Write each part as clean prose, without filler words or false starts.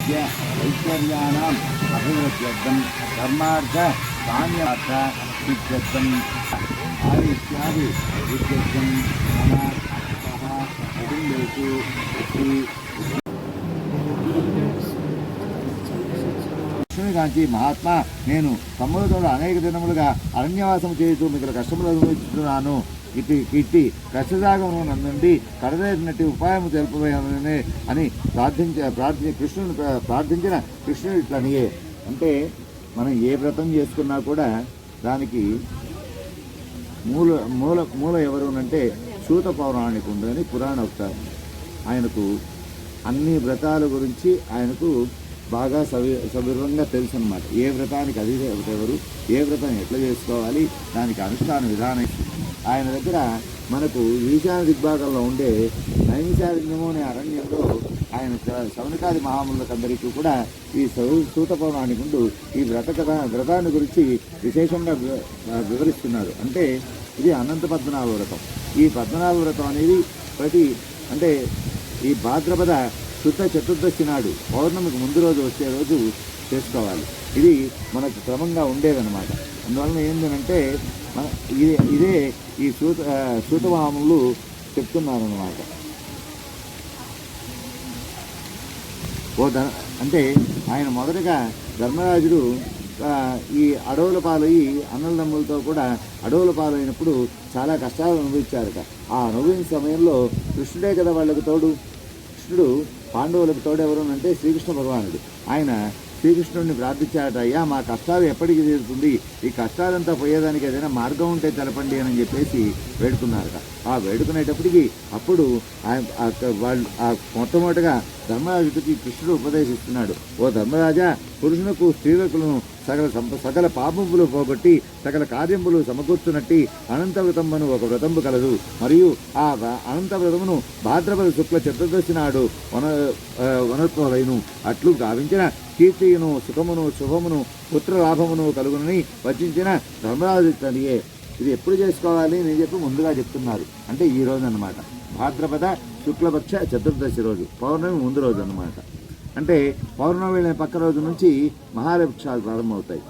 రాజ్య ఐశ్వర్యాణం అభివృద్ధ్యర్థం ధర్మార్థ కామ్యార్థ సిద్ధ్యర్థం ఆయుష్యాది విద్యర్థం మమ సహ కుటుంబేషు కాంచి మహాత్మా నేను తమ్ములతో అనేక దినములుగా అరణ్యవాసం చేస్తూ మీకు కష్టములు అనుభవిస్తున్నాను. ఇట్టి కష్టసాగమును నందుండి కడదేరినట్టు ఉపాయము తెలుపబోయానే అని కృష్ణుని ప్రార్థించిన కృష్ణుడు ఇట్లనియే. అంటే మనం ఏ వ్రతం చేసుకున్నా కూడా దానికి మూల ఎవరు అంటే సూత పౌరాణికుడు అని పురాణోక్త. ఆయనకు అన్ని వ్రతాల గురించి ఆయనకు బాగా సవివరంగా తెలుసు అన్నమాట. ఏ వ్రతానికి అది ఎవరు, ఏ వ్రతం ఎట్లా చేసుకోవాలి, దానికి అనుష్ఠాన విధానం. ఆయన దగ్గర మనకు ఈశాన్య దిగ్భాగంలో ఉండే నైమిషారణ్యము అనే అరణ్యంలో ఆయన శౌనకాది మహాములందరికీ కూడా ఈ సూత పౌరాణికుడు ఈ వ్రతాన్ని గురించి విశేషంగా వివరిస్తున్నారు. అంటే ఇది అనంత పద్మనాభ వ్రతం. ఈ పద్మనాభ వ్రతం అనేది అంటే ఈ భాద్రపద శుద్ధ చతుర్దశి నాడు పౌర్ణమికి ముందు రోజు వచ్చే రోజు చేసుకోవాలి. ఇది మనకు క్రమంగా ఉండేదన్నమాట. అందువలన ఏంటంటే ఇదే ఈ సూతమహాములు చెప్తున్నారన్నమాట. అంటే ఆయన మొదటగా ధర్మరాజుడు ఈ అడవుల పాలయ్యి అన్నదమ్ములతో కూడా అడవుల పాలైనప్పుడు చాలా కష్టాలు అనుభవించారట. ఆ అనుభవించిన సమయంలో కృష్ణుడే కదా వాళ్ళకు తోడు. కృష్ణుడు పాండవులకు తోడెవరు అంటే శ్రీకృష్ణ భగవానుడు. ఆయన శ్రీకృష్ణుడిని ప్రార్థించాడట, అయ్యా మా కష్టాలు ఎప్పటికీ తీరుతుంది, ఈ కష్టాలంతా పోయేదానికి ఏదైనా మార్గం ఉంటే తెలపండి అని చెప్పేసి వేడుకున్నారట. ఆ వేడుకునేటప్పటికి అప్పుడు వాళ్ళు మొట్టమొదటిగా ధర్మరాజుడికి కృష్ణుడు ఉపదేశిస్తున్నాడు. ఓ ధర్మరాజా, పురుషులకు స్త్రీలకు సకల పాపములు పోగొట్టి సకల కార్యములు సమకూర్చునట్టి అనంత వ్రతమును ఒక వ్రతంబు కలదు. మరియు ఆ అనంత వ్రతమును భాద్రపద శుక్ల చతుర్దశి నాడు వనత్వలైను అట్లు గావించిన కీర్తియును సుఖమును శుభమును పుత్రలాభమును కలుగునని వచించిన ధర్మరాజు తనియే. ఇది ఎప్పుడు చేసుకోవాలి నేను చెప్పి ముందుగా చెప్తున్నారు. అంటే ఈ రోజు అన్నమాట, భాద్రపద శుక్లపక్ష చతుర్దశి రోజు, పౌర్ణమి ముందు రోజు అన్నమాట. అంటే పౌర్ణమి వెళ్ళిన పక్క రోజు నుంచి మహాలక్షాలు ప్రారంభమవుతాయి.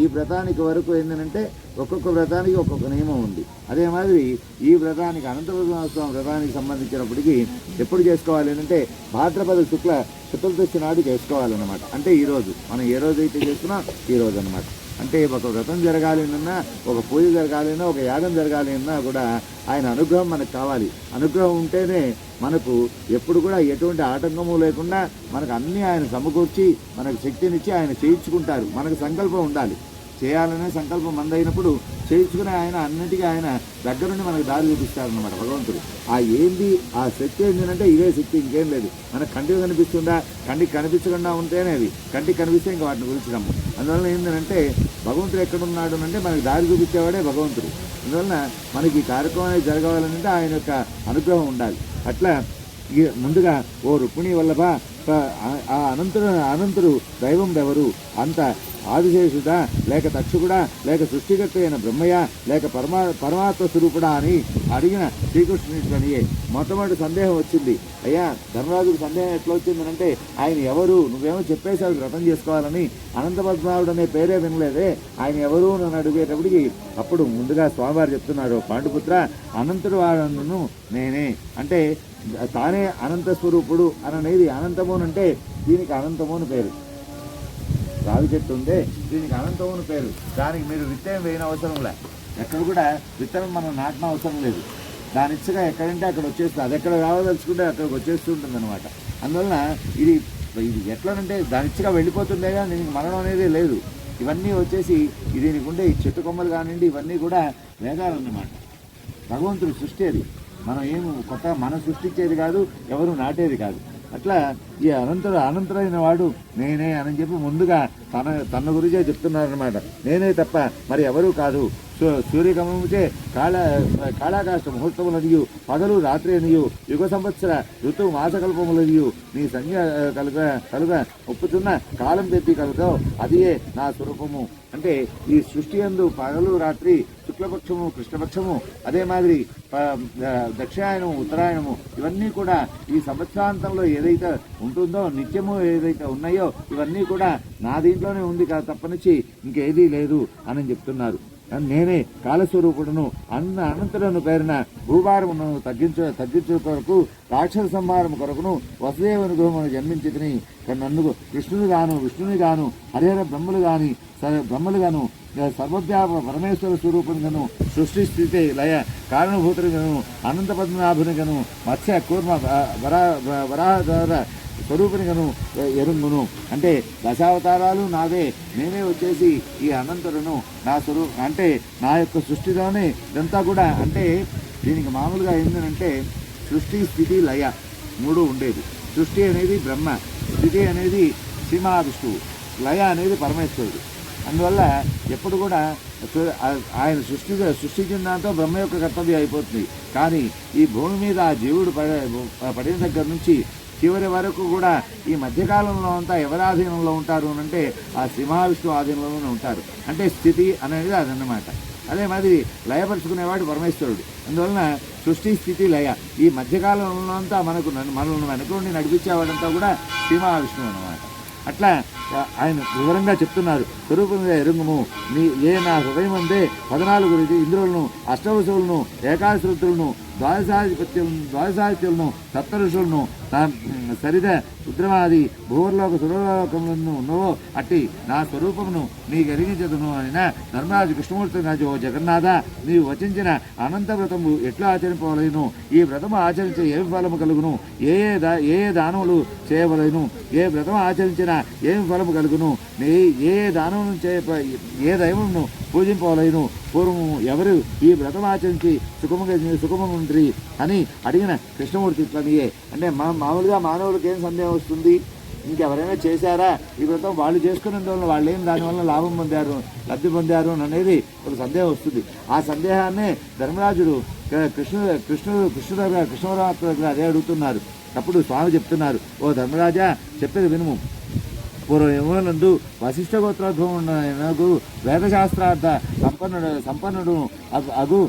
ఈ వ్రతానికి వరకు ఏంటంటే ఒక్కొక్క వ్రతానికి ఒక్కొక్క నియమం ఉంది. అదే మాదిరి ఈ వ్రతానికి అనంతపద్మనాభస్వామి వ్రతానికి సంబంధించినప్పటికీ ఎప్పుడు చేసుకోవాలి అంటే భాద్రపద శుక్ల చతుర్దశి నాడు చేసుకోవాలన్నమాట. అంటే ఈరోజు మనం ఏ రోజు అయితే చేస్తున్నాం ఈ రోజు అన్నమాట. అంటే ఒక వ్రతం జరగాలన్నా, ఒక పూజ జరగాలన్నా, ఒక యాగం జరగాలన్నా కూడా ఆయన అనుగ్రహం మనకు కావాలి. అనుగ్రహం ఉంటేనే మనకు ఎప్పుడు కూడా ఎటువంటి ఆటంకము లేకుండా మనకు అన్నీ ఆయన సమకూర్చి మనకు శక్తినిచ్చి ఆయన చేయించుకుంటారు. మనకు సంకల్పం ఉండాలి, చేయాలనే సంకల్పం మందైనప్పుడు చేయించుకుని ఆయన అన్నిటికీ ఆయన దగ్గరుండి మనకు దారి చూపిస్తారన్నమాట భగవంతుడు. ఆ శక్తి ఏంటంటే ఇదే శక్తి, ఇంకేం లేదు. మనకు కంటికి కనిపిస్తుందా, కంటికి కనిపించకుండా ఉంటేనే అది, కంటికి కనిపిస్తే ఇంకా వాటిని గురించి నమ్ము. అందువలన ఏంటంటే భగవంతుడు ఎక్కడున్నాడు అంటే మనకు దారి చూపించేవాడే భగవంతుడు. అందువలన మనకి ఈ కార్యక్రమం అనేది జరగాలంటే ఆయన యొక్క అనుగ్రహం ఉండాలి. అట్లా ముందుగా ఓ రుక్మిణి వల్లభ ఆ అనంతుడు దైవం ఎవరు, అంత ఆదిశేషుడా లేక తక్షకుడా లేక సృష్టికర్త అయిన బ్రహ్మయ్య లేక పరమాత్మ స్వరూపుడా అని అడిగిన శ్రీకృష్ణుడికి మొట్టమొదటి సందేహం వచ్చింది. అయ్యా ధర్మరాజుకు సందేహం ఎట్లా వచ్చిందనంటే ఆయన ఎవరు, నువ్వేమో చెప్పేశావు వ్రతం చేసుకోవాలని, అనంత పద్మనాభుడు అనే పేరే వినలేదే, ఆయన ఎవరు నన్ను అడిగేటప్పటికి అప్పుడు ముందుగా స్వామివారు చెప్తున్నాడు, పాండుపుత్ర అనంతుడు వాడను నేనే. అంటే తానే అనంత స్వరూపుడు అనేది అనంతము అంటే దీనికి అనంతము అని పేరు. రావి చెట్టు ఉందే దీనికి అనంతము అని పేరు. దానికి మీరు విత్తనం వేయని అవసరం లే, ఎక్కడ కూడా విత్తనం మనం నాటిన అవసరం లేదు. దాని ఇచ్చగా ఎక్కడంటే అక్కడ వచ్చేస్తుంది, అది ఎక్కడ రావదలుచుకుంటే అక్కడికి వచ్చేస్తూ ఉంటుంది అనమాట. అందువలన ఇది ఎట్లనంటే దాని ఇచ్చగా వెళ్ళిపోతుందే కానీ దీనికి మరణం అనేది లేదు. ఇవన్నీ వచ్చేసి దీనికి ఉండే ఈ చెట్టు కొమ్మలు కానివ్వండి ఇవన్నీ కూడా వేదాలన్నమాట. భగవంతుడి సృష్టి అది, మనం కొత్తగా మనం సృష్టించేది కాదు, ఎవరు నాటేది కాదు. అట్లా ఈ అనంతరైన వాడు నేనే అని చెప్పి ముందుగా తన గురించే చెప్తున్నారనమాట. నేనే తప్ప మరి ఎవరూ కాదు. సూర్యగమనముచే కాళాకాష్ట ముహూర్తములనియు పగలు రాత్రి అనియు యుగ సంవత్సర ఋతువు మాసకల్పములనియు నీ సంజ్ఞ కలుగ ఒప్పుతున్న కాలం తెప్పి కలుగో అదియే నా స్వరూపము. అంటే ఈ సృష్టి యందు పగలు రాత్రి శుక్లపక్షము కృష్ణపక్షము అదే మాదిరి దక్షిణాయనము ఉత్తరాయణము ఇవన్నీ కూడా ఈ సంవత్సరాంతంలో ఏదైతే ఉంటుందో నిత్యము ఏదైతే ఉన్నాయో ఇవన్నీ కూడా నా దీంట్లోనే ఉంది తప్పనిచ్చి ఇంకేదీ లేదు అని చెప్తున్నారు. నేనే కాలస్వరూపుడును అనంతులను పేరిన భూభారమును తగ్గించు కొరకు రాక్షస సంహారం కొరకును వసుదేవుని గృహమును జన్మించితిని. నన్ను కృష్ణుని గాను విష్ణుని గాను హరిహర బ్రహ్మలు గాను సర్వవ్యాప పరమేశ్వర స్వరూపునిగాను సృష్టి స్థితి లయ కారణభూతునిగాను అనంత పద్మనాభునిగాను మత్స్య కూర్మ వరాధర స్వరూపునిగాను ఎరుంగును. అంటే దశావతారాలు నావే, నేనే వచ్చేసి ఈ అనంతులను నా స్వరూపం అంటే నా యొక్క సృష్టిలోనే ఇదంతా కూడా. అంటే దీనికి మామూలుగా ఏంటంటే సృష్టి స్థితి లయ మూడు ఉండేది. సృష్టి అనేది బ్రహ్మ, స్థితి అనేది శ్రీమహావిష్ణువు, లయ అనేది పరమేశ్వరుడు. అందువల్ల ఎప్పుడు కూడా ఆయన సృష్టించిన దాంతో బ్రహ్మ యొక్క కర్తవ్యం అయిపోతుంది. కానీ ఈ భూమి మీద ఆ జీవుడు పడిన దగ్గర నుంచి చివరి వరకు కూడా ఈ మధ్యకాలంలో అంతా ఎవరి ఆధీనంలో ఉంటారు అంటే ఆ శ్రీమహావిష్ణువు ఆధీనంలోనే ఉంటారు. అంటే స్థితి అనేది అదన్నమాట. అదే మాదిరి లయపరుచుకునేవాడు పరమేశ్వరుడు. అందువలన సృష్టి స్థితి లయ ఈ మధ్యకాలంలో అంతా మనల్ని వెనుకుండి నడిపించేవాడంతా కూడా శ్రీమహావిష్ణువు అన్నమాట. అట్లా ఆయన వివరంగా చెప్తున్నారు. స్వరూపంగా ఎరుంగుము నీ ఏ నా హృదయం అందే 14 ఇంద్రులను అష్టవశువులను ఏకాదశులను ద్వాదశాదిత్యులను సప్తఋషులను సరిద రుద్రమాది భూవర్లోక సురలోకములను ఉన్నవో అట్టి నా స్వరూపమును నీకు ఎరిగించదును అయిన ధర్మరాజు కృష్ణమూర్తి రాజు జగన్నాథ నీవు వచించిన అనంత వ్రతము ఎట్లా ఆచరింపవలేను? ఈ వ్రతము ఆచరించే ఏమి ఫలము కలుగును? ఏ ఏ దానములు చేయవలేను? ఏ వ్రతము ఆచరించినా ఏమి ఫలము కలుగును? ఏ దానమును ఏ దైవమును పూజింపవలేను? పూర్వము ఎవరు ఈ వ్రతం ఆచరించి సుఖముండ్రి అని అడిగిన కృష్ణమూర్తి ఇట్లనియే. అంటే మామూలుగా మానవుడికి ఏం సందేహం వస్తుంది? ఇంకెవరైనా చేశారా ఈ వ్రతం? వాళ్ళు చేసుకునేందువల్ల వాళ్ళు ఏం దానివల్ల లాభం పొందారు, లబ్ధి పొందారు అనేది ఒక సందేహం వస్తుంది. ఆ సందేహాన్నే ధర్మరాజుడు కృష్ణపరమాత్మ దగ్గర అదే అడుగుతున్నారు. అప్పుడు స్వామి చెప్తున్నారు, ఓ ధర్మరాజా చెప్పేది వినుము. పూర్వయమునందు వశిష్ఠ గోత్రోద్భవమునకు వేదశాస్త్రార్థ సంపన్నుడు అగు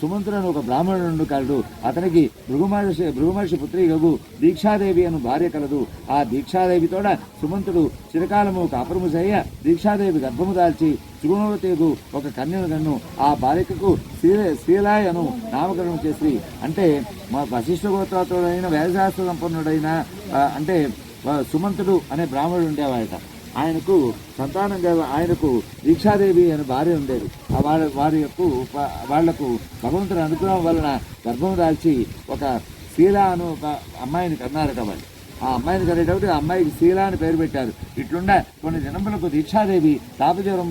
సుమంతులను ఒక బ్రాహ్మణుడు కలడు. అతనికి భృగుమహర్షి పుత్రికగు దీక్షాదేవి అను భార్య కలదు. ఆ దీక్షాదేవితోడ సుమంతుడు చిరకాలము కాపురము చేయ దీక్షాదేవి గర్భము దాల్చి సుగుణవతికు ఒక కన్యను కన్ను. ఆ బాలికకు శీలాయను నామకరణం చేసి. అంటే మా వశిష్ఠ గోత్రోద్భవుడైన వేదశాస్త్ర సంపన్నుడైన అంటే సుమంతుడు అనే బ్రాహ్మణుడు ఉండేవాడట. ఆయనకు సంతానంగా ఆయనకు దీక్షాదేవి అనే భార్య ఉండేది. వాళ్లకు భగవంతుని అనుగ్రహం వలన గర్భం దాల్చి ఒక శీల అను ఒక అమ్మాయిని కన్నారట. వాళ్ళు ఆ అమ్మాయిని కనేటప్పుడు ఆ అమ్మాయికి శీల అని పేరు పెట్టారు. ఇట్లుండ కొన్ని జనములకు దీక్షాదేవి తాపజ్వరం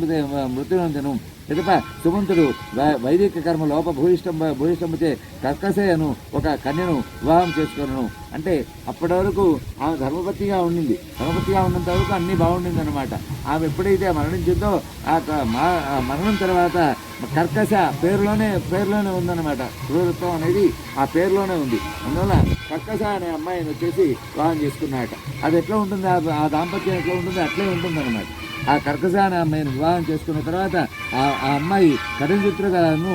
మృత్యునందను. ఎదుప సుమంతుడు వైదిక కర్మ లోప భూయిష్టంచే కర్కశయను ఒక కన్యను వివాహం చేసుకున్నాను. అంటే అప్పటి వరకు ఆమె ధర్మపత్నిగా ఉండింది. ధర్మపత్నిగా ఉన్నంత వరకు అన్నీ బాగుండింది అనమాట. ఆమె ఎప్పుడైతే మరణించిందో ఆ మరణం తర్వాత కర్కశ పేరులోనే ఉందన్నమాట. క్రూరత్వం అనేది ఆ పేరులోనే ఉంది. అందువల్ల కర్కశ అనే అమ్మాయిని వచ్చేసి వివాహం చేసుకున్నాట. అది ఎట్లా ఉంటుంది, ఆ దాంపత్యం ఎట్లా ఉంటుంది అట్లే ఉంటుంది అనమాట. ఆ కర్కశ అనే అమ్మాయిని వివాహం చేసుకున్న తర్వాత ఆ అమ్మాయి కఠినచిత్రగాను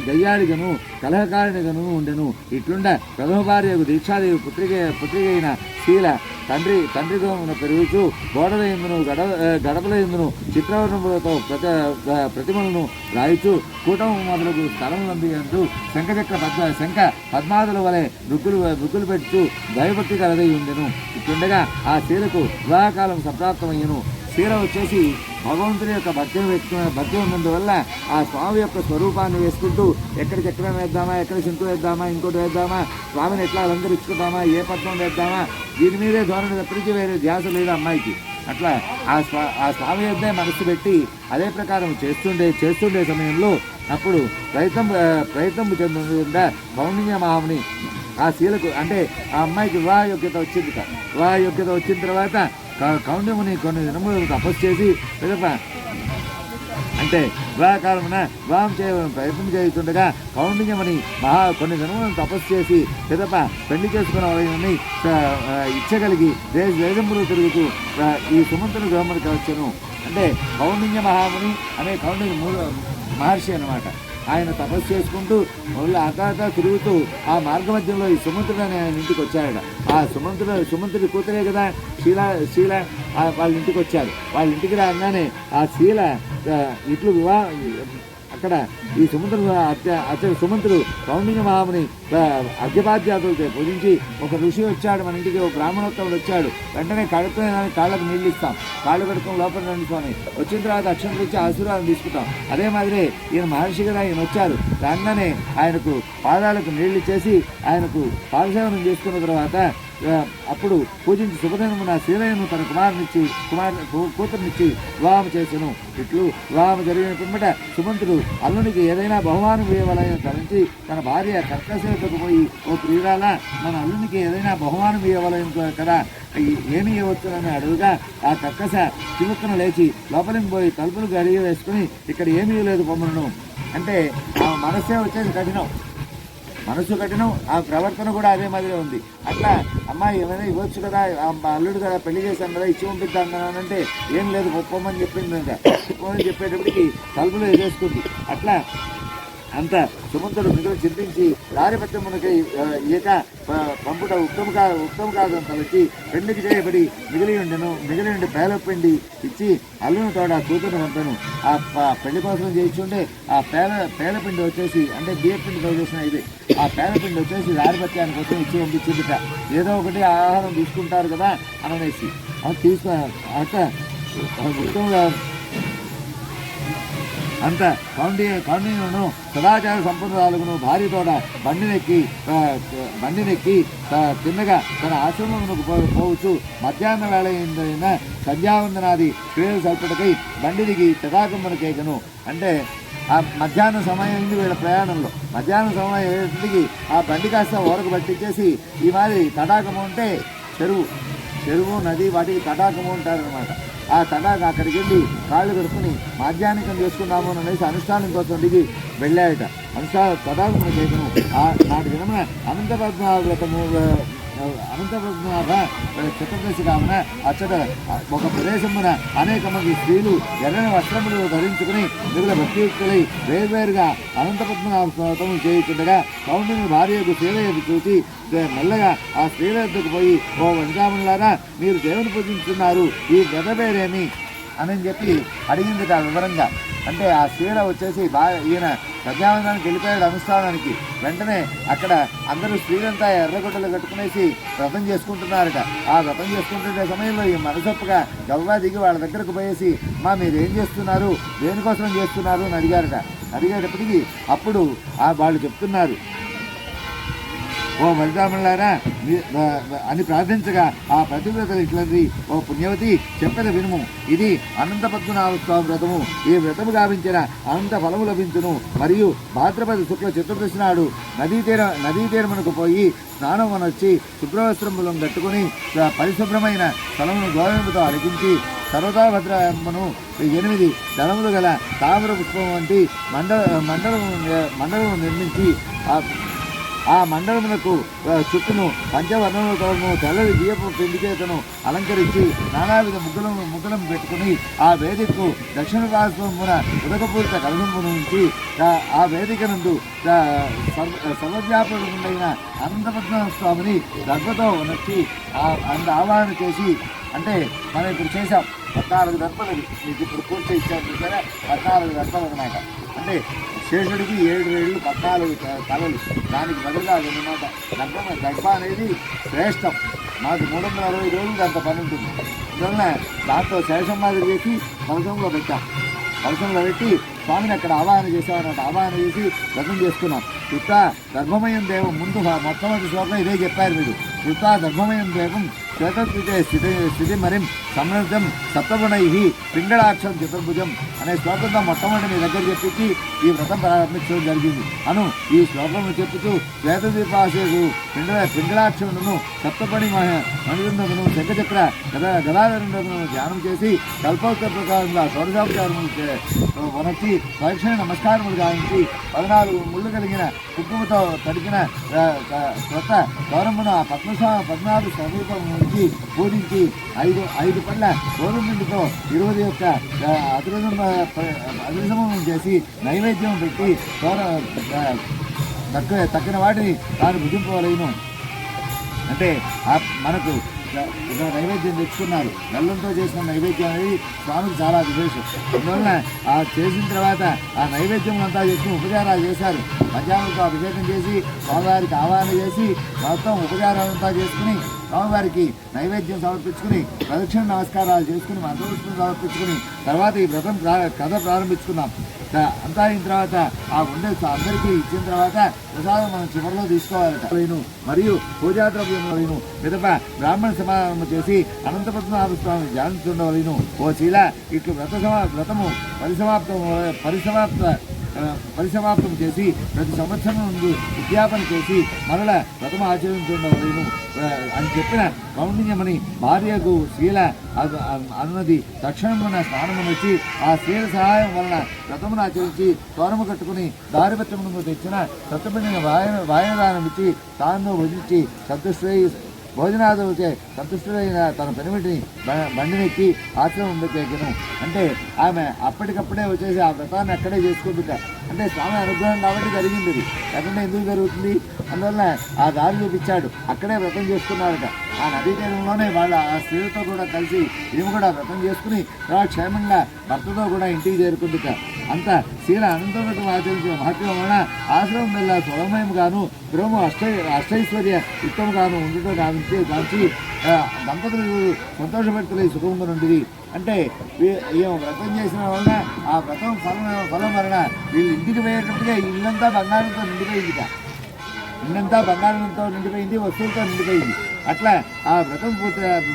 గయ్యాడిగను కలహకారిణిగను ఉండెను. ఇట్లుండ ప్రథమ భార్యకు దీక్షాదేవి పుత్రిక అయిన శీల తండ్రి గోమున పెరుగుచు గోడల ఎందును గడపల ఎందును చిత్రవర్ణములతో ప్రతిమలను రాయిచు కూటము మొదలకు స్థలములంది అంటూ శంఖ పద్మాదుల వలె బుక్కులు పెట్టుచు దైవభక్తి కలదై ఉండెను. ఇట్లుండగా ఆ శీలకు వివాహకాలం సంప్రాప్తమయ్యను. శీల వచ్చేసి భగవంతుని యొక్క భక్తి ఉన్నందువల్ల ఆ స్వామి యొక్క స్వరూపాన్ని వేసుకుంటూ ఎక్కడ చక్రం వేద్దామా, ఎక్కడ శంకు వేద్దామా, ఇంకోటి వేద్దామా, స్వామిని ఎట్లా అలంకరించుకుందామా, ఏ పద్మం వేద్దామా, దీని మీదే ధోరణి తప్పించి వేరే ధ్యాస లేదు అమ్మాయికి. అట్లా ఆ స్వామి యొద్దే మనసు పెట్టి అదే ప్రకారం చేస్తుండే సమయంలో అప్పుడు ప్రయత్నం చెందుతుందా కౌండిన్య మహాముని ఆ శీలకు అంటే ఆ అమ్మాయికి వివాహ యోగ్యత వచ్చింది. వివాహ యోగ్యత వచ్చిన తర్వాత కౌండిముని కొన్ని దినములు తపస్సు చేసి అంటే వివాహకాలమున వివాహం చేయడం ప్రయత్నం చేస్తుండగా కౌండిన్యమని కొన్ని జన్మలను తపస్సు చేసి పిదప పెళ్లి చేసుకున్న వాళ్ళని ఇచ్చగలిగి దేశములు తిరుగుతూ ఈ సుమంతుని గృహమునికి వచ్చాను. అంటే కౌండిన్య మహాముని అనే కౌండిన్య మహర్షి అన్నమాట. ఆయన తపస్సు చేసుకుంటూ మళ్ళీ అతా తిరుగుతూ ఆ మార్గ మధ్యంలో ఈ సుమంతుడు అనే ఆయన ఇంటికి వచ్చాడట. ఆ సుమంతుడి కూతురే కదా శీల వాళ్ళ ఇంటికి వచ్చారు. వాళ్ళ ఇంటికి రాగానే ఆ శీల ఇట్లు అక్కడ ఈ సుమంతుడు కౌండిన్య మహాముని అర్ఘ్యపాద్యాతులతో పూజించి ఒక ఋషి వచ్చాడు మన ఇంటికి, ఒక బ్రాహ్మణోత్తముడు వచ్చాడు. వెంటనే కాళ్ళకు నీళ్ళు ఇస్తాం, కాళ్ళు కడుక్కొని లోపల నడుచుకొని వచ్చిన తర్వాత అక్షంతలు ఇచ్చి ఆశీర్వాదం తీసుకుంటాం. అదే మాదిరి ఈయన మహర్షి కదా, ఈయన వచ్చారు. రాగానే ఆయనకు పాదాలకు నీళ్లు ఇచ్చేసి ఆయనకు పాదసేవనం చేసుకున్న తర్వాత అప్పుడు పూజించి శుభదినమున శీలయ్యను తన కూతురునిచ్చి వివాహం చేసెను. ఇట్లు వివాహం జరిగిన పిమ్మట సుమంతుడు అల్లునికి ఏదైనా బహుమానం ఇవ్వాలని తలంచి తన భార్య కర్కశేవకు పోయి, ఓ ప్రియురాలా, మన అల్లునికి ఏదైనా బహుమానం ఇవ్వాలని కదా, ఏమి ఇవ్వచ్చునని అడుగుగా ఆ కర్కశ చివుక్కున లేచి లోపలికి పోయి తలుపులు గడిగి వేసుకుని ఇక్కడ ఏమీ లేదు పొమ్మను. అంటే ఆ మనస్సే వచ్చేది కఠినం, మనసు కఠినం, ఆ ప్రవర్తన కూడా అదే మాదిరి ఉంది. అట్లా అమ్మాయి ఏమైనా ఇవ్వచ్చు కదా, అల్లుడు కదా, పెళ్లి చేశాను కదా, ఇచ్చి పంపిద్దాం కదా అంటే ఏం లేదు ఒప్పమని చెప్పింది. ఒప్పమని చెప్పేటప్పటికి తలుపులు ఎగేసుకుంది. అట్లా అంత సుమంతుడు మిగులు చింతించి దారిపత్యమునకై ఈక పంపుట ఉత్తమ కాదని తలచి పెళ్లికి చేయబడి మిగిలి ఉండి పేలపిండి ఇచ్చి అల్లుని తోడ కూతురు పంపను. ఆ పెళ్లి కోసం చేయించుంటే ఆ పేలపిండి వచ్చేసి, అంటే బియ్యపిండితో చేసిన ఇది, ఆ పేలపిండి వచ్చేసి దారిపత్యానికి కోసం ఇచ్చి పంపించిందిట. ఏదో ఒకటి ఆహారం తీసుకుంటారు కదా అనేసి అది తీసుకున్నారు. అట్లా ఉత్తముగా అంత కౌండిన్యులను సదాచార సంపన్నురాలుగును భార్యతోడ బండినెక్కి తిన్నగా తన ఆశ్రమమునకు పోవచ్చు. మధ్యాహ్న వేళ అయిన సంధ్యావందనాది క్రియలు సల్పటకై బండి దిగి చటాకమ్మనకేగను. అంటే ఆ మధ్యాహ్నం సమయం అయింది వీళ్ళ ప్రయాణంలో. మధ్యాహ్నం సమయం అయ్యేటికి ఆ బండి కాస్త ఓరకు పట్టించేసి ఈ మాదిరి తటాకము అంటే చెరువు నది వాటికి తటాకము ఉంటారనమాట. ఆ తటాక అక్కడికి వెళ్ళి కాళ్ళు కడుక్కుని మాధ్యాహ్నికం చేసుకున్నాము అనేసి అనుష్ఠానం కోసం దిగి వెళ్ళాయట. తటాకమును చేయను. నాటి దినమున అనంతపద్మనాభ చతుర్దశి కావున అచ్చట ఒక ప్రదేశమున అనేక మంది స్త్రీలు ఎర్రని వస్త్రములు ధరించుకుని మిగుల భక్తియుక్తులై వేరువేరుగా అనంతపద్మనాభ స్తోత్రములు చేయుచుండగా కౌండిన్యుని భార్యకు శ్రీలయ్యకు చూసి మెల్లగా ఆ స్త్రీల వద్దకు పోయి, ఓ వంశాములారా, మీరు దేవుని పూజించున్నారు, ఈ గత పేరేమి అని చెప్పి అడిగింది వివరంగా. అంటే ఆ స్త్రీల వచ్చేసి ఈయన సంధ్యావందనానికి వెళ్ళిపోయాడు అనుష్ఠానానికి. వెంటనే అక్కడ అందరూ స్త్రీలంతా ఎర్రగొడ్డలు కట్టుకునేసి వ్రతం చేసుకుంటున్నారట. ఆ వ్రతం చేసుకుంటుండే సమయంలో ఈ మనసొప్పగా గవ్వా దిగి వాళ్ళ దగ్గరకు పోయేసి, మీరు ఏం చేస్తున్నారు, దేనికోసం చేస్తున్నారు అని అడిగేటప్పటికి అప్పుడు వాళ్ళు చెప్తున్నారు, ఓ మరిదాములారా అని ప్రార్థించగా ఆ ప్రతివ్రతలు ఇట్లది, ఓ పుణ్యవతి చెప్పేది వినుము, ఇది అనంత పద్మనాభ స్వామి వ్రతము. ఈ వ్రతము గావించిన అనంత ఫలము లభించును. మరియు భాద్రపద శుక్ల చతుర్దశి నాడు నదీ తీరమునకు పోయి స్నానం వచ్చి శుభ్రవస్త్రములను కట్టుకుని పరిశుభ్రమైన స్థలమును గోధుమతో అలికించి సర్వతాభద్రమ్మను 8 దళములు గల తామర పుష్పం వంటి మండలము నిర్మించి ఆ మండలమునకు చుట్టూను పంచవర్ణములతోను తెల్లది బియ్యపు పిండిచేతను అలంకరించి నానావిధ ముగ్గులను పెట్టుకుని ఆ వేదికకు దక్షిణ పార్శ్వమున ఉదకపూరిత కలశమును ఉంచి ఆ వేదిక నందు సర్వవ్యాపకుడైన అనంతపద్మనాభ స్వామిని దర్భతో నచ్చి ఆవాహన చేసి, అంటే మనం ఇప్పుడు చేసాం 14 దర్భలు, మీకు ఇప్పుడు పూర్తి ఇచ్చారు సరే 14 దర్భలు అనమాట. అంటే శేషుడికి 7 వేళ్ళు 14 తలలు, దానికి బదులుగా అన్నమాట. దర్భ అనేది శ్రేష్టం. మాకు 360 రోజులు అంత పని ఉంటుంది. అందువలన దాంతో శేషం మాదిరి చేసి కలశంలో పెట్టాం. కలశంలో పెట్టి స్వామిని అక్కడ ఆవాహన చేసామన్నమాట. ఆవాహన చేసి వ్రతం చేసుకున్నాం. కృత ధర్మమయం దేవం ముందు మొట్టమొదటి శ్లోకం ఇదే చెప్పారు మీరు. కృత ధర్మమయం దేవం శ్వేతద్విజే స్థితి మరిం సమృద్ధం సప్తగుణై పింగళాక్షం చతుర్భుజం అనే శ్లోకంతో మొట్టమొదటి మీ దగ్గర చెప్పించి ఈ వ్రతం ప్రారంభించడం జరిగింది అను ఈ శ్లోకం చెప్పుతూ శ్వేతద్వీపాసేకు పింగళాక్షమును సప్తపణి మణిబిందును శంఖచక్ర గదాధరులను ధ్యానం చేసి కల్పోత్తర ప్రకారంగా షోడశోపచారములు వనర్చి పరీక్షణ నమస్కారములు గావించి 14 ముళ్ళు కలిగిన కుంకుమతో తడికిన కొత్త గౌరమ్మను ఆ 14 సమీపం నుంచి పూజించి 5 పళ్ళ గోధుమపిండితో 20 యొక్క అభిషమం చేసి నైవేద్యం పెట్టి తక్కిన వాటిని తాను భుజింపవలేను. అంటే మనకు నైవేద్యం తెచ్చుకున్నారు. బెల్లంతో చేసిన నైవేద్యం అనేది స్వామికి చాలా విశేషం. అందువలన ఆ చేసిన తర్వాత ఆ నైవేద్యం అంతా చేసుకుని ఉపచారాలు చేశారు. మధ్యాహ్నంతో అభిషేకం చేసి స్వామివారికి ఆవాహన చేసి మొత్తం ఉపచారాలంతా చేసుకుని స్వామివారికి నైవేద్యం సమర్పించుకుని ప్రదక్షిణ నమస్కారాలు చేసుకుని మంత్రపుష్పం సమర్పించుకుని తర్వాత ఈ వ్రతం కథ ప్రారంభించుకున్నాం. అంతా అయిన తర్వాత ఆ ఉండే అందరికీ ఇచ్చిన తర్వాత ప్రసాదం మనం చివరిలో తీసుకోవాలి. మరియు పూజాద్రవ్యములను మిదప బ్రాహ్మణ సమాధానం చేసి అనంతపద్మనాభ స్వామి ధ్యానిస్తుండవలను. ఓ శీల ఇట్లు వ్రతము పరిసమాప్తం చేసి ప్రతి సంవత్సరం నుండి ఉద్యాపన చేసి మరల వ్రతం ఆచరించుండవలను అని చెప్పిన కౌండిన్యమని భార్యకు శీల అన్నది తక్షణమున స్నానమును వచ్చి ఆ శీల సహాయం వలన వ్రతమును ఆచరించి తోరము కట్టుకుని దారిపత్రమును తెచ్చిన సత్తుపిండిని వాయుదానం ఇచ్చి తాను భజించి భోజనాదులచే సంతుష్టుడైన తన పెనిమిటిని బండినెక్కి ఆశ్రమంలోకి ఎక్కను. అంటే ఆమె అప్పటికప్పుడే వచ్చేసి ఆ వ్రతాన్ని అక్కడే చేసుకుంటుట. అంటే స్వామి అనుగ్రహం కాబట్టి జరిగింది. అది లేకుంటే ఎందుకు జరుగుతుంది? అందువల్ల ఆ దారి చూపించాడు. అక్కడే వ్రతం చేసుకున్నారట. ఆ నదీ తీరంలోనే వాళ్ళ ఆ స్త్రీలతో కూడా కలిసి ఈమె కూడా వ్రతం చేసుకుని తర్వాత క్షేమంగా భర్తతో కూడా ఇంటికి చేరుకుంటుట. అంత శీల అనంతవ్రతం ఆచరించిన మహత్వం వలన ఆశ్రమం వల్ల స్వరమయం గాను గృహము అష్టైశ్వర్య యుక్తం గాను ఉండటం కాంచి దంపతులు సంతోషపడుతున్న సుఖంగా నుండి. అంటే ఏమో వ్రతం చేసిన వలన ఆ వ్రతం ఫలం వలన వీళ్ళు ఇంటికి పోయేటట్టుగా ఇల్లంతా బంగారంతో నిండిపోయింది. ఇల్లంతా బంగారంతో నిండిపోయింది, వస్తువులతో నిండిపోయింది. అట్లా ఆ వ్రతం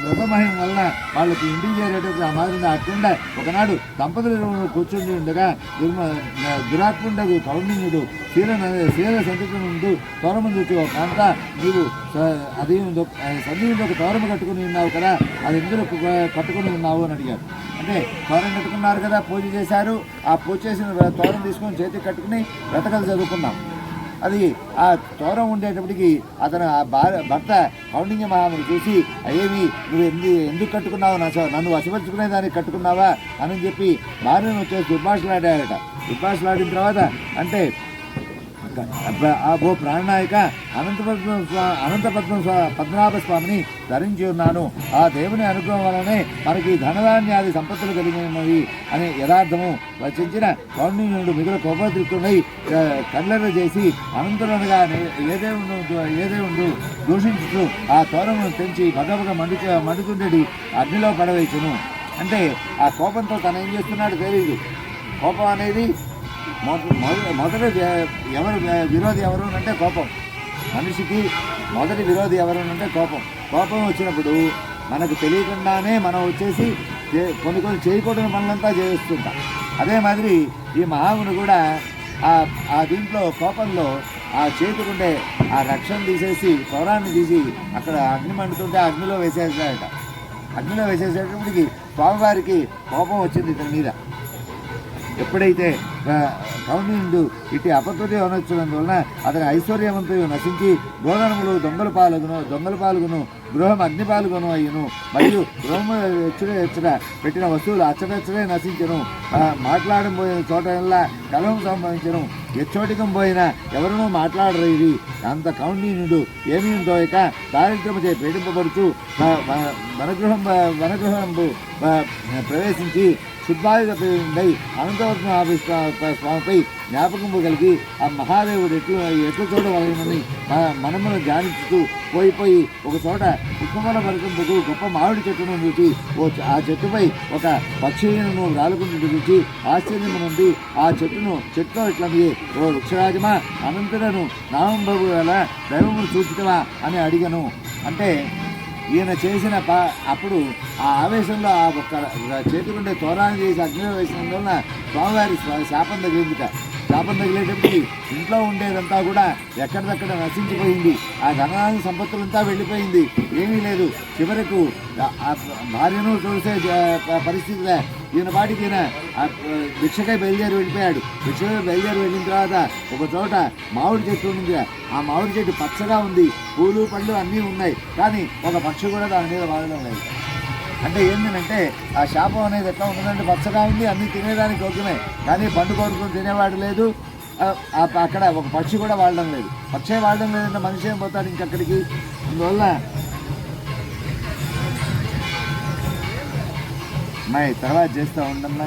వ్రతమహం వలన వాళ్ళకి ఇంటికి చేరేటప్పుడు ఆ మాదిరిగా అట్లుండ ఒకనాడు దంపతులు కూర్చుండి ఉండగా దురాత్ముండగు కౌండిన్యుడు శీల సంతృప్తి నుండి తోరము చూసి ఒక అంత నీవు అది సంధి ఒక తోరము కట్టుకుని ఉన్నావు కదా, అది ఎందుకు కట్టుకుని ఉన్నావు అని అడిగారు. అంటే తోరం కట్టుకున్నారు కదా, పూజ చేశారు. ఆ పూజ చేసిన తోరం తీసుకొని చేతికి కట్టుకుని వ్రతకలు చదువుకున్నాం. అది ఆ తోరం ఉండేటప్పటికి అతను ఆ భర్త కౌండిన్య మహాముని చూసి అయ్యేమి నువ్వు ఎందుకు కట్టుకున్నావు, నన్ను వశపరుచుకునే దానికి కట్టుకున్నావా అని చెప్పి భార్యను వచ్చేసి దుర్భాషలాడారట. దుర్భాషలాడిన తర్వాత అంటే ఓ ప్రాణనాయక పద్మనాభ స్వామిని ధరించి ఉన్నాను. ఆ దేవుని అనుగ్రహం వలనే మనకి ధనధాన్యాది సంపత్తులు కలిగినవి అనే యథార్థము రచించిన కౌండిన్యుడు మిగులు కోపదృక్కునై కళ్ళెర్ర చేసి అనంతరునిగా ఏదేవుడు దూషించుతూ ఆ తోరమును తెంచి భగభగ మండుతుండేది అగ్నిలో పడవేసును. అంటే ఆ కోపంతో తను ఏం చేస్తున్నాడు తెలియదు. కోపం అనేది మొదటి విరోధి ఎవరు అంటే కోపం. మనిషికి మొదటి విరోధి ఎవరు అంటే కోపం. కోపం వచ్చినప్పుడు మనకు తెలియకుండానే మనం వచ్చేసి కొన్ని చేయకూడని పనులంతా చేస్తుంటాం. అదే మాదిరి ఈ మహాముని కూడా ఆ దీంట్లో కోపంలో ఆ చేతుకుండే ఆ రక్షణ తీసేసి పౌరాన్ని తీసి అక్కడ అగ్ని మండుతుంటే అగ్నిలో వేసేసాడట. అగ్నిలో వేసేసేటప్పటికి స్వామివారికి కోపం వచ్చింది ఇతని మీద. ఎప్పుడైతే కౌండిన్యుడు ఇటు అపకృతి అనొచ్చినందువలన అతని ఐశ్వర్యవంతులు నశించి గోధనములు దొంగల పాల్గొను గృహం అగ్ని పాల్గొను అయ్యను. మరియు గృహము ఎచ్చట పెట్టిన వస్తువులు అచ్చటచ్చడే నశించను. మాట్లాడబోయిన చోటల్లా కలహం సంభవించను. ఎచ్చోటికం పోయినా ఎవరినూ మాట్లాడరు. ఇది అంత కౌండిన్యుడు ఏమీ తోయక దారిద్ర్యముచే పీడింపబడుచు వనగృహంబు ప్రవేశించి శుద్ధాయుధై అనంతవర్ధన స్వామిపై జ్ఞాపకము కలిగి ఆ మహాదేవుడు ఎట్లు చూడవలనని మనమును ధ్యానించుతూ పోయి ఒక చోట పుష్పముల పరకందుకు గొప్ప మామిడి చెట్టును చూసి ఆ చెట్టుపై ఒక పక్షిను రాలుకుంటూ చూసి ఆశ్చర్యము నుండి ఆ చెట్టులో ఇట్లది, ఓ వృక్షరాజమా అనంతరను నామంబు గల దైవమును చూచుటవా అని అడిగను. అంటే ఈయన చేసిన అప్పుడు ఆ ఆవేశంలో ఆ ఒక్క చేతికుండే తోరాన్ని చేసి అగ్నిలో వేసినందువలన స్వామివారి శాపం తగిలిందిట. శాపం తగిలేటప్పటికి ఇంట్లో ఉండేదంతా కూడా ఎక్కడిదక్కడ నశించిపోయింది. ఆ ధనాన్ని సంపత్తులంతా వెళ్ళిపోయింది, ఏమీ లేదు. చివరకు భార్యను చూసే పరిస్థితిలో ఈయన పాటికి ఈయన భిక్షకై బయలుదేరి వెళ్ళిపోయాడు. భిక్షకై బయలుదేరి వెళ్ళిన తర్వాత ఒక చోట మామిడి చెట్టు ఉంది. ఆ మామిడి చెట్టు పచ్చగా ఉంది, పూలు పళ్ళు అన్నీ ఉన్నాయి, కానీ ఒక పక్షి కూడా దాని మీద వాడడం లేదు. అంటే ఏంటంటే ఆ శాపం అనేది ఎట్లా ఉంటుందంటే పచ్చగా ఉంది, అన్నీ తినేదానికి ఓకేమే, కానీ పండు కోరుకుని తినేవాడు లేదు. అక్కడ ఒక పక్షి కూడా వాడడం లేదు. పక్షే వాడడం లేదంటే మనిషి ఏం పోతాడు ఇంకక్కడికి. అందువల్ల అమ్మాయి తర్వాత చేస్తూ ఉండమ్మా,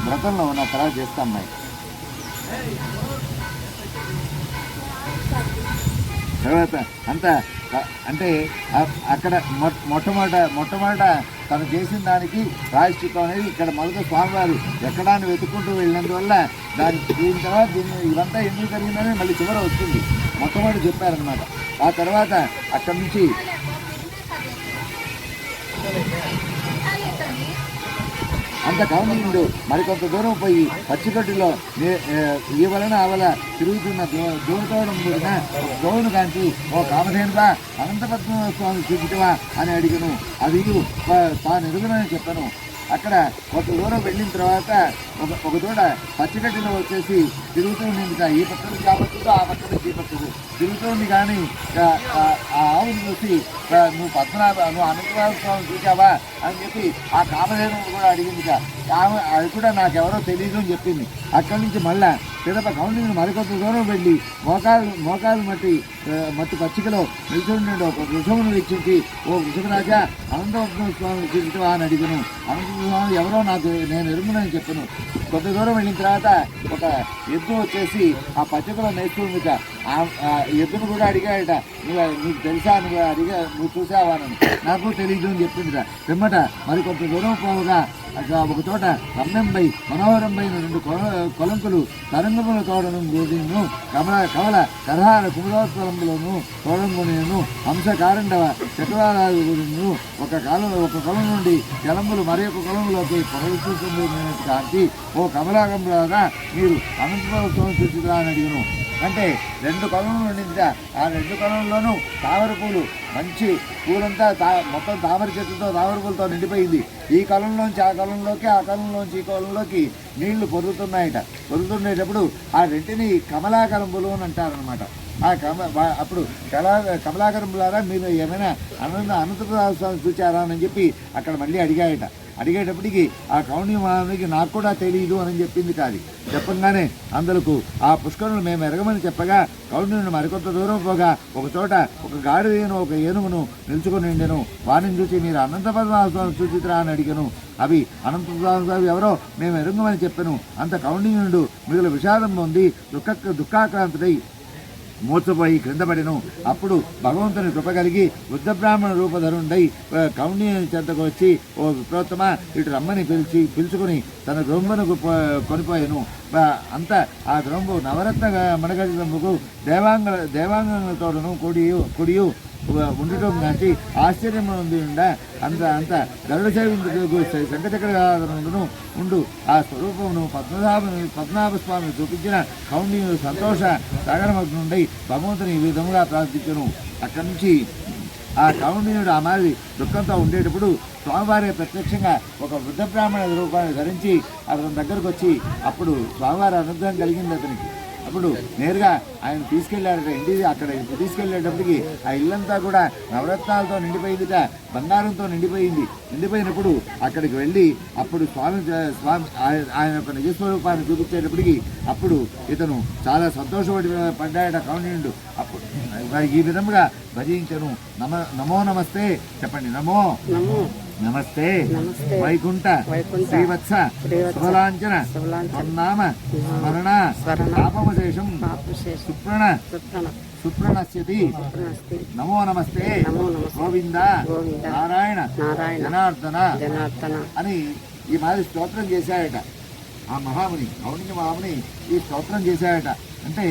వ్రతంలో ఉన్న తర్వాత చేస్తా అమ్మాయి. తర్వాత అంతా అంటే అక్కడ మొట్టమొదట తను చేసిన దానికి ప్రాయశ్చిత్తం అనేది ఇక్కడ మొదట స్వామివారు ఎక్కడాన్ని వెతుక్కుంటూ వెళ్ళినందువల్ల దీని తర్వాత ఇదంతా ఎందుకు జరిగిందని మళ్ళీ చివర వస్తుంది. మొట్టమొదటి చెప్పారనమాట. ఆ తర్వాత అక్కడి నుంచి అంత కౌంటింగ్ మరికొంత దూరం పోయి పచ్చిగడ్డిలో ఈ వలన అవల తిరుగుతున్న దూరతోవడం కూడిన గోవును కాంచి, ఓ కామధేనుగా అనంతపద్మ స్వామి చూపుతావా అని అడిగను. అది తాను ఎదుగునని చెప్పాను. అక్కడ కొంత దూరం వెళ్ళిన తర్వాత ఒక చోట పచ్చిగడ్డిలో వచ్చేసి తిరుగుతూ ఉండింది. ఈ పక్కన చేపట్టుతో ఆ పక్కన చేపట్టుదు తిరుగుతూ ఉంది. కానీ ఆ ఆవును చూసి నువ్వు అనంతరామ స్వామి చూసావా అని చెప్పి ఆ కామధేను కూడా అడిగింది. అది కూడా నాకెవరో తెలియదు అని చెప్పింది. అక్కడి నుంచి మళ్ళా పిదప కౌంటింగ్ మరికొంత దూరం వెళ్ళి మోకాలు మట్టి పచ్చికలో నిల్చుండి ఒక వృషమును వీక్షించి, ఓ వృషభరాజా అనంతపద్మ స్వామిని చూపించవా అని అడిగను. అనంతపద్మ స్వామి ఎవరో నేను ఎరుమునని చెప్పను. కొంత దూరం వెళ్ళిన తర్వాత ఒక ఎద్దు వచ్చేసి ఆ పచ్చికలో నేర్చుకుంది. ఆ ఎద్దును కూడా అడిగాడట, నీకు తెలుసా, నువ్వు చూసావా అని. నాకు తెలియదు అని చెప్పిందిట. పిమ్మట మరికొంత దూరం పోగా ఒక చోట రమ్యంపై మనోహరంపైన 2 కొలంకులు తరంగముల తోడను గోదిను కమల కరహార కుముదోత్పలంలోను తోడంగును హంస కారండవ చక్రాలను ఒక కొలం నుండి జలంబులు మరొక కొలంలోకి పొరలుతుంది కాంతి, ఓ కమలాకంలాగా మీరు అనంతపురం చూసిరా అని అడిగను. అంటే 2 కొలంలో ఉండింది. ఆ 2 కొలంలోనూ తామర పూలు, మంచి పూలంతా మొత్తం తామర చెట్టుతో తామర పూలతో నిండిపోయింది. ఈ కొలంలోంచి ఆ కొలంలోకి, ఆ కొలంలోంచి ఈ కొలంలోకి నీళ్లు పొరుతుండేటప్పుడు ఆ రెంటిని కమలాకరంబులు అని అంటారనమాట. అప్పుడు కమలాకరంబులారా మీరు ఏమైనా అనంతపురం స్వామి చూచారా అని చెప్పి అక్కడ మళ్ళీ అడిగేటప్పటికి ఆ కౌండిన్యమానికి నాకు కూడా తెలియదు అని చెప్పింది. కాదు చెప్పంగానే అందులకు ఆ పుష్కరులు మేము ఎరగమని చెప్పగా కౌండిన్యుడు మరికొంత దూరం పోగా ఒక చోట ఒక గాడిదను ఒక ఏనుగును నిలుచుకుని ఉండెను. వారిని చూసి మీరు అనంతపద్మస్వామి సూచితరా అని అడిగను. అవి అనంతపద్మస్వామి ఎవరో మేము ఎరగమని చెప్పాను. అంత కౌండిన్యుడు మిగులు విషాదం పొంది దుఃఖాక్రాంతుడై మూర్చపోయి క్రిందపడిను. అప్పుడు భగవంతుని కృప కలిగి వృద్ధ బ్రాహ్మణ రూపధరుండై కౌండిన్యుని చెంతకు వచ్చి, ఓ విప్రోత్తమ ఇటు రమ్మని పిలుచుకుని తన గ్రొంబునకు కొనిపోయాను. అంత ఆ గ్రొంబు నవరత్న మణగజముకు దేవాంగతోడను కొడియు ఉండటం కాంచి ఆశ్చర్యం ఉంది. అంత గరుడ సేవించుకు శంఖచక్రను ఉండు ఆ స్వరూపమును పద్మనాభ స్వామి చూపించిన కౌండిన్యుడు సంతోష సాగరమగ్నుండై భగవంతుని ఈ విధముగా ప్రార్థించను. అక్కడి నుంచి ఆ కౌండిన్యుడు ఆ మాదిరి దుఃఖంతో ఉండేటప్పుడు స్వామివారి ప్రత్యక్షంగా ఒక వృద్ధ బ్రాహ్మణ రూపాన్ని ధరించి అతని దగ్గరకు వచ్చి, అప్పుడు స్వామివారి అనుగ్రహం కలిగింది అతనికి. అప్పుడు నేరుగా ఆయన తీసుకెళ్ళాడట ఇంటికి. అక్కడ తీసుకెళ్ళేటప్పటికి ఆ ఇల్లంతా కూడా నవరత్నాలతో నిండిపోయిందిట, బంగారంతో నిండిపోయినప్పుడు అక్కడికి వెళ్ళి అప్పుడు స్వామి ఆయన యొక్క నిజస్వరూపాన్ని చూపించేటప్పటికి అప్పుడు ఇతను చాలా సంతోషపడ్డాడట కౌండిన్యుడు. అప్పుడు ఈ విధముగా భజించను. నమో నమస్తే చెప్పండి. నమో నమస్తే వైకుంఠ శ్రీవత్స శుభలాంఛన నామ స్మరణ పాపమశేషం సుప్రణశ్యతి. నమో నమస్తే గోవింద నారాయణ జనార్దన అని ఈ మాది స్తోత్రం చేశాడట ఆ మహాముని. కౌండిన్య మహాముని ఈ స్తోత్రం చేశాడట. అంటే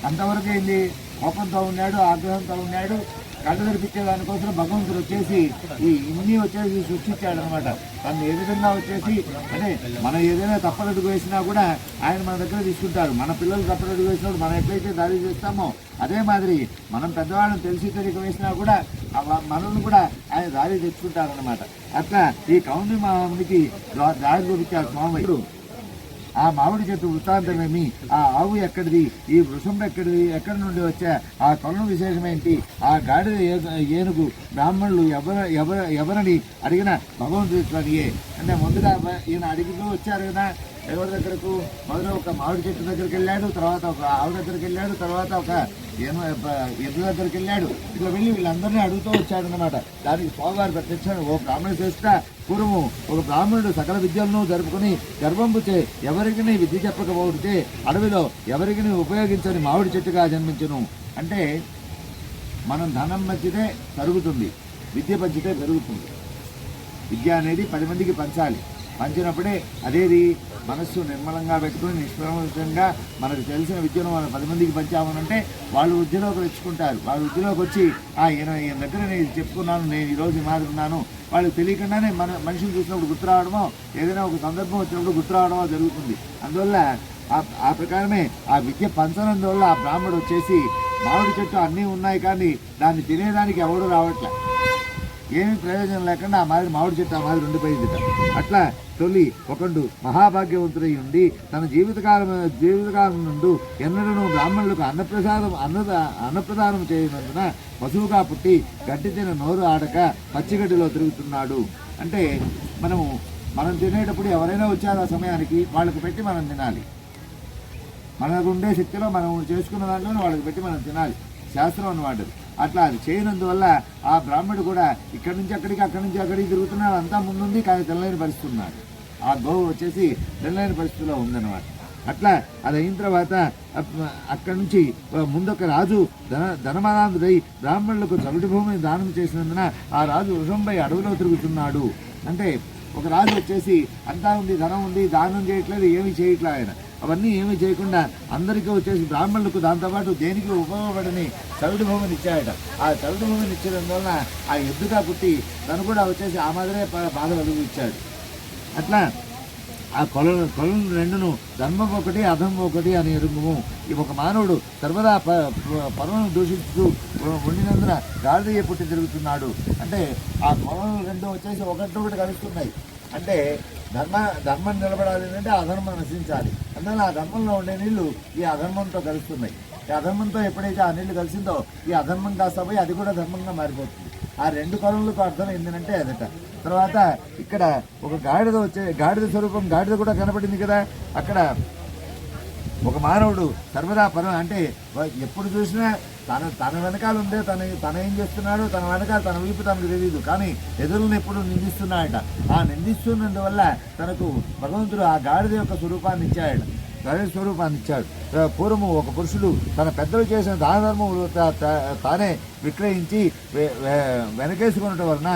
అంతవరకు ఏంది, కోపంతో ఉన్నాడు, ఆగ్రహంతో ఉన్నాడు, కళ్ళు తెరిపించే దానికోసం భగవంతుడు వచ్చేసి ఇన్ని వచ్చేసి సృష్టించాడు అనమాట. తను ఏ విధంగా వచ్చేసి అంటే మనం ఏదైనా తప్పదడుగు వేసినా కూడా ఆయన మన దగ్గర తీసుకుంటారు. మన పిల్లలు తప్పదడుగు వేసినప్పుడు మనం ఎట్లయితే దాడి చేస్తామో అదే మాదిరి మనం పెద్దవాళ్ళని తెలిసి తెలియక వేసినా కూడా మనల్ని కూడా ఆయన దారి తెచ్చుకుంటారనమాట. అట్లా ఈ కౌండి మామిడికి దారి చూపించారు స్వామి. ఆ మామిడి చెట్టు వృత్తాంతమేమి, ఆ ఆవు ఎక్కడిది, ఈ వృషం ఎక్కడి నుండి వచ్చా, ఆ కొలను విశేషమేంటి, ఆ గాడిద ఏనుగు బ్రాహ్మణులు ఎవరని అడిగిన భగవంతుడియే. అంటే ముందుగా ఈయన అడిగితూ వచ్చారు కదా ఎవరి దగ్గరకు, మొదలు ఒక మామిడి చెట్టు దగ్గరికి వెళ్ళాడు, తర్వాత ఒక ఆవు దగ్గరికి వెళ్ళాడు, తర్వాత ఒక ఎద్దు దగ్గరికి వెళ్ళాడు. ఇట్లా వెళ్ళి వీళ్ళందరినీ అడుగుతూ వచ్చాడు అనమాట. దానికి స్వామివారు ప్రత్యక్షంగా ఓ బ్రాహ్మణ శ్రేష్ఠ పూర్వము ఒక బ్రాహ్మణుడు సకల విద్యలను జరుపుకుని గర్భంపుచే ఎవరికి విద్య చెప్పకపోతే అడవిలో ఎవరికి ఉపయోగించని మామిడి చెట్టుగా జన్మించును. అంటే మనం ధనం పంచితే తరుగుతుంది, విద్య పంచితే పెరుగుతుంది. విద్య అనేది 10 మందికి పంచాలి. పంచినప్పుడే అదేది మనస్సు నిర్మలంగా పెట్టుకుని నిష్ప్రమంగా మనకు తెలిసిన విద్యను మనం 10 మందికి పంచామనంటే వాళ్ళు వృద్ధిలోకి తెచ్చుకుంటారు. వాళ్ళు వృద్ధిలోకి వచ్చి ఈయన దగ్గర నేను చెప్పుకున్నాను, నేను ఈరోజు మారుకున్నాను, వాళ్ళకి తెలియకుండానే మనిషిని చూసినప్పుడు గుర్తు రావడమో ఏదైనా ఒక సందర్భం వచ్చినప్పుడు గుర్తు రావడమో జరుగుతుంది. అందువల్ల ఆ ప్రకారమే ఆ విద్య పంచనందువల్ల ఆ బ్రాహ్మడు వచ్చేసి మామిడి చెట్టు అన్నీ ఉన్నాయి కానీ దాన్ని తినేదానికి ఎవడు రావట్లే, ఏమీ ప్రయోజనం లేకుండా ఆ మాదిరి మామిడి చెట్టు ఆ మాదిరి ఉండిపోయింది. అట్లా తొలి ఒకడు మహాభాగ్యవంతుడై ఉండి తన జీవితకాలం నుండి ఎన్నడూ బ్రాహ్మణులకు అన్నప్రదానం చేయనందున పశువుగా పుట్టి గడ్డి తిన నోరు ఆడక పచ్చిగడ్డిలో తిరుగుతున్నాడు. అంటే మనం తినేటప్పుడు ఎవరైనా వచ్చారు ఆ సమయానికి వాళ్ళకి పెట్టి మనం తినాలి. మనకు ఉండే శక్తిలో మనం చేసుకున్న దాంట్లో వాళ్ళకి పెట్టి మనం తినాలి, శాస్త్రం అన్నమాట. అట్లా అది చేయనందువల్ల ఆ బ్రాహ్మణుడు కూడా ఇక్కడి నుంచి అక్కడికి అక్కడి నుంచి అక్కడికి తిరుగుతున్నాడు. అంతా ముందుంది కానీ తెల్లైన పరిస్థితి ఉన్నాడు. ఆ గోవు వచ్చేసి తెల్లైన పరిస్థితిలో ఉందన్నమాట. అట్లా అది అయిన తర్వాత అక్కడి నుంచి ముందొక రాజు ధనమానందుడై బ్రాహ్మణులకు చవిటి భూమిని దానం చేసినందున ఆ రాజు వృషంపై అడవిలో తిరుగుతున్నాడు. అంటే ఒక రాజు వచ్చేసి అంతా ఉంది, ధనం ఉంది, దానం చేయట్లేదు, ఏమీ చేయట్లేదు. ఆయన అవన్నీ ఏమీ చేయకుండా అందరికీ వచ్చేసి బ్రాహ్మణులకు దాంతోపాటు దేనికి ఉపయోగపడని చవిటి భూమిని ఇచ్చాయట. ఆ చవిటి భూమిని ఇచ్చడం వలన ఆ ఎద్దుగా పుట్టి తను కూడా వచ్చేసి ఆ మాదిరే బాధ కలిగించాడు. అట్లా ఆ కొలను రెండును ధర్మం ఒకటి అధర్మం ఒకటి అని ఎరుగుము. ఈ ఒక మానవుడు సర్వదా పరమను దూషిస్తూ ఉండినందున గాడిదయ్య పుట్టి తిరుగుతున్నాడు. అంటే ఆ కొలను రెండు వచ్చేసి ఒకటి కలుస్తున్నాయి. అంటే ధర్మం నిలబడాలి అంటే అధర్మం నశించాలి. అందువల్ల ఆ ధర్మంలో ఉండే నీళ్లు ఈ అధర్మంతో కలుస్తున్నాయి. ఈ అధర్మంతో ఎప్పుడైతే ఆ నీళ్లు కలిసిందో ఈ అధర్మం కాస్త పోయి అది కూడా ధర్మంగా మారిపోతుంది. ఆ రెండు కొలలకు అర్థం ఏంటంటే అదట. తర్వాత ఇక్కడ ఒక గాడిద స్వరూపం గాడిద కూడా కనపడింది కదా. అక్కడ ఒక మానవుడు సర్వదా అంటే ఎప్పుడు చూసినా తన వెనకాల ఉండే తన ఏం చేస్తున్నాడు, తన వెనకాల తన వీపు తనకు తెలియదు, కానీ ఎదురులను ఎప్పుడు నిందిస్తున్నాడట. ఆ నిందిస్తున్నందువల్ల తనకు భగవంతుడు ఆ గాడిద యొక్క స్వరూపాన్ని ఇచ్చాడు. పూర్వము ఒక పురుషుడు తన పెద్దలు చేసిన దాన ధర్మములు తానే విక్రయించి వెనకేసుకునటం వలన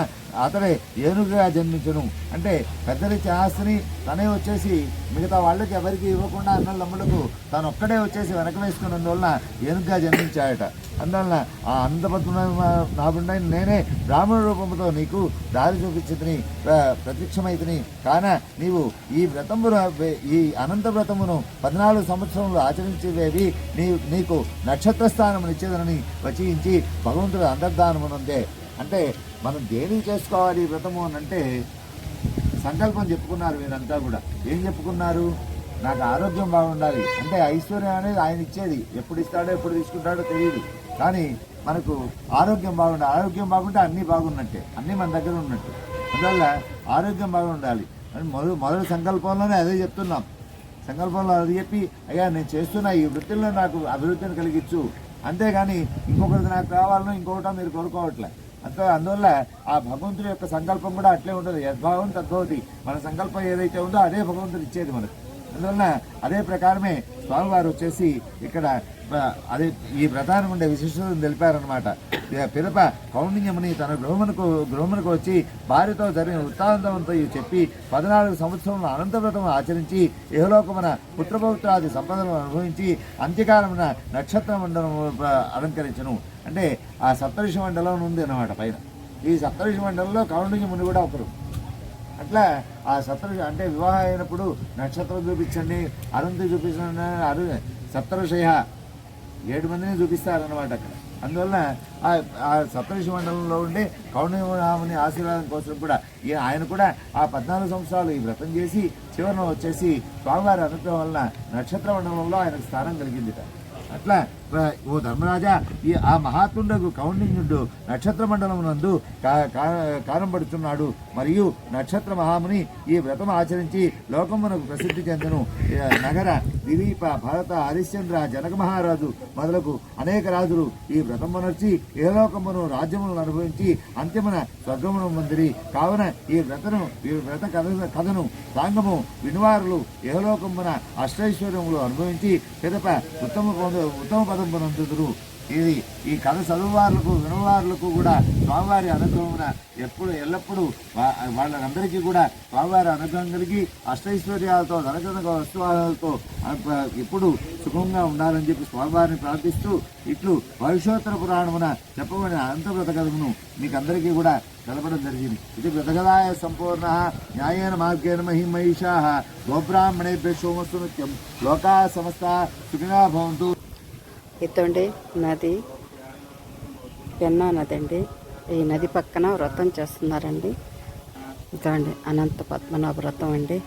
అతడే ఏనుగుగా జన్మించను. అంటే పెద్దలిచ్చే ఆస్తిని తనే వచ్చేసి మిగతా వాళ్ళకి ఎవరికి ఇవ్వకుండా అన్నలమ్ములకు తను ఒక్కడే వచ్చేసి వెనక వేసుకున్నందువలన ఏనుగుగా జన్మించాయట. అందువలన ఆ అనంతపద్మ నేనే బ్రాహ్మణ రూపంతో నీకు దారి చూపించితిని ప్రత్యక్షమైతిని. కాన నీవు ఈ అనంత వ్రతమును 14 సంవత్సరములు ఆచరించేవేవి నీకు నక్షత్ర స్థానమును ఇచ్చేదనని వచించి భగవంతుడు అంతర్ధానమునందే. అంటే మనం దేనికి చేసుకోవాలి ఈ వ్రతము అని అంటే సంకల్పం చెప్పుకున్నారు. వీరంతా కూడా ఏం చెప్పుకున్నారు? నాకు ఆరోగ్యం బాగుండాలి. అంటే ఐశ్వర్యం అనేది ఆయన ఇచ్చేది, ఎప్పుడు ఇస్తాడో ఎప్పుడు తీసుకుంటాడో తెలియదు, కానీ మనకు ఆరోగ్యం బాగుండాలి. ఆరోగ్యం బాగుంటే అన్నీ బాగున్నట్టే, అన్నీ మన దగ్గర ఉన్నట్టు. అందువల్ల ఆరోగ్యం బాగుండాలి అని మొదటి సంకల్పంలోనే అదే చెప్తున్నాం. సంకల్పంలో అది చెప్పి అయ్యా నేను చేస్తున్నా ఈ వృత్తిలో నాకు అభివృద్ధిని కలిగించు, అంతేగాని ఇంకొకరికి నాకు కావాలనో ఇంకొకటో మీరు కోరుకోవట్లే. అందువల్ల ఆ భగవంతుడి యొక్క సంకల్పం కూడా అట్లే ఉంటుంది. యద్భావం తద్భవతి. మన సంకల్పం ఏదైతే ఉందో అదే భగవంతుడు ఇచ్చేది మనకు. అందువలన అదే ప్రకారమే స్వామివారు వచ్చేసి ఇక్కడ అదే ఈ వ్రతానికి ఉండే విశిష్టతను తెలిపారనమాట. పిదప కౌండిన్యముని తన గృహమునకు వచ్చి భార్యతో జరిగిన వృత్తాంతంతో చెప్పి 14 సంవత్సరంలో అనంత వ్రతం ఆచరించి ఇహలోకమున పుత్రపౌత్రాది సంపదలను అనుభవించి అంత్యకాలమున నక్షత్ర మండలం అలంకరించను. అంటే ఆ సప్తఋషి మండలం ఉంది అన్నమాట పైన. ఈ సప్తఋషి మండలంలో కౌండిన్య ముని కూడా ఒకరు. అట్లా ఆ సప్తఋషి అంటే వివాహం అయినప్పుడు నక్షత్రం చూపించండి, అరుంధతి చూపించండి, సప్తఋషయ 7 మందిని చూపిస్తారన్నమాట అక్కడ. అందువల్ల ఆ సప్తఋషి మండలంలో ఉండే కౌండిన్యముని ఆశీర్వాదం కోసం కూడా ఆయన కూడా ఆ 14 సంవత్సరాలు ఈ వ్రతం చేసి చివరిన వచ్చేసి స్వామివారి అనుగ్రహం వలన నక్షత్ర మండలంలో ఆయనకు స్థానం కలిగిందిట. అట్లా ఓ ధర్మరాజా, ఆ మహాత్ముండకు కౌండిన్యుడు నక్షత్ర మండలం నందు కారంపడుతున్నాడు. మరియు నక్షత్ర మహాముని ఈ వ్రతం ఆచరించి లోకమునకు ప్రసిద్ధి చెందను. నగర, దిలీప, భరత, హరిశ్చంద్ర, జనక మహారాజు మొదలకు అనేక రాజులు ఈ వ్రతం మనర్చి ఏలోకమును రాజ్యములను అనుభవించి అంతిమన స్వర్గమును మందిరి. కావున ఈ వ్రత కథను సాంగము వినివారులు ఏలోకమున అష్టైశ్వర్యములు అనుభవించి పిదప ఉత్తమ పదం పొందుదురు. ఇది ఈ కథ చదువువారులకు వినవారులకు కూడా స్వామివారి అనుగ్రహమున ఎల్లప్పుడూ వాళ్ళందరికీ కూడా స్వామివారి అనుగ్రహం కలిగి అష్టైశ్వర్యాలతో ధనకనక వస్తువాలతో ఎప్పుడు సుఖంగా ఉండాలని చెప్పి స్వామివారిని ప్రార్థిస్తూ ఇట్లు భవిష్యోత్తర పురాణమున చెప్పబడిన అనంతవ్రత కథను మీకు అందరికీ కూడా తెలపడం జరిగింది. ఇది వ్రతకథాయ సంపూర్ణ న్యాయేన మార్గేణ మహిమహిషా గోబ్రాహ్మణేభ్య సోమస్తు నిత్యం లోకా సమస్త సుఖినో భవంతు. ఇదండి నది, పెన్నా నది అండి. ఈ నది పక్కన వ్రతం చేస్తున్నారండి. ఇదండి అనంత పద్మనాభ వ్రతం అండి.